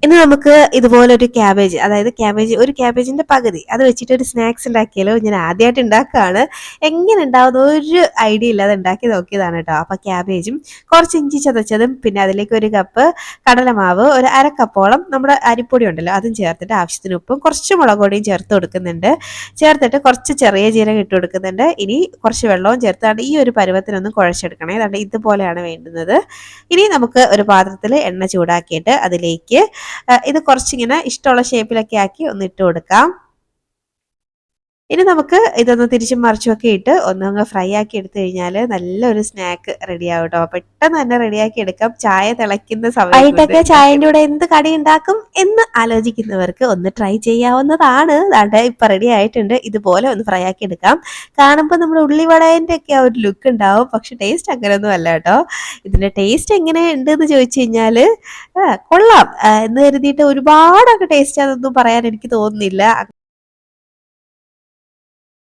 ഇനി നമുക്ക് ഇതുപോലൊരു ക്യാബേജ്, അതായത് ഒരു ക്യാബേജിന്റെ പകുതി അത് വെച്ചിട്ട് ഒരു സ്നാക്സ് ഉണ്ടാക്കിയാലോ. ഞാൻ ആദ്യമായിട്ട് ഉണ്ടാക്കുകയാണ്. എങ്ങനെ ഉണ്ടാവുന്ന ഒരു ഐഡിയ ഇല്ലാതെ ഉണ്ടാക്കി നോക്കിയതാണ് കേട്ടോ. അപ്പോൾ ക്യാബേജും കുറച്ച് ഇഞ്ചി ചതച്ചതും, പിന്നെ അതിലേക്ക് ഒരു കപ്പ് കടലമാവ്, ഒരു അരക്കപ്പോളം നമ്മുടെ അരിപ്പൊടി ഉണ്ടല്ലോ അതും ചേർത്തിട്ട് ആവശ്യത്തിന് ഉപ്പും കുറച്ച് മുളക് പൊടിയും ചേർത്ത് കൊടുക്കുന്നുണ്ട്. ചേർത്തിട്ട് കുറച്ച് ചെറിയ ജീരകം ഇട്ട് കൊടുക്കുന്നുണ്ട്. ഇനി കുറച്ച് വെള്ളവും ചേർത്താണ് ഈ ഒരു പരുവത്തിനൊന്ന് കുഴച്ചെടുക്കണേ. അതുകൊണ്ട് ഇതുപോലെയാണ് വേണ്ടുന്നത്. ഇനി നമുക്ക് ഒരു പാത്രത്തിൽ എണ്ണ ചൂടാക്കിയിട്ട് അതിലേക്ക് ഇത് കുറച്ചിങ്ങനെ ഇഷ്ടമുള്ള ഷേപ്പിലൊക്കെ ആക്കി ഒന്ന് ഇട്ട് കൊടുക്കാം. ഇനി നമുക്ക് ഇതൊന്ന് തിരിച്ചും മറിച്ചുമൊക്കെ ഇട്ട് ഒന്നങ്ങ് ഫ്രൈ ആക്കി എടുത്തു കഴിഞ്ഞാൽ നല്ലൊരു സ്നാക്ക് റെഡിയാവും കേട്ടോ. പെട്ടെന്ന് തന്നെ റെഡിയാക്കി എടുക്കാം. ചായ തിളയ്ക്കുന്ന സമയത്തൊക്കെ ചായൻ്റെ കൂടെ എന്ത് കടി ഉണ്ടാക്കും എന്ന് ആലോചിക്കുന്നവർക്ക് ഒന്ന് ട്രൈ ചെയ്യാവുന്നതാണ്. അതാണ്ട് ഇപ്പം റെഡി ആയിട്ടുണ്ട്. ഇതുപോലെ ഒന്ന് ഫ്രൈ ആക്കി എടുക്കാം. കാണുമ്പോൾ നമ്മുടെ ഉള്ളിവടേൻ്റെ ഒക്കെ ആ ഒരു ലുക്ക് ഉണ്ടാവും, പക്ഷെ ടേസ്റ്റ് അങ്ങനെയൊന്നും അല്ല കേട്ടോ. ഇതിൻ്റെ ടേസ്റ്റ് എങ്ങനെ ഉണ്ട് എന്ന് ചോദിച്ചു കഴിഞ്ഞാൽ കൊള്ളാം എന്ന് കരുതിയിട്ട് ഒരുപാടൊക്കെ ടേസ്റ്റ് അതൊന്നും പറയാൻ എനിക്ക് തോന്നുന്നില്ല.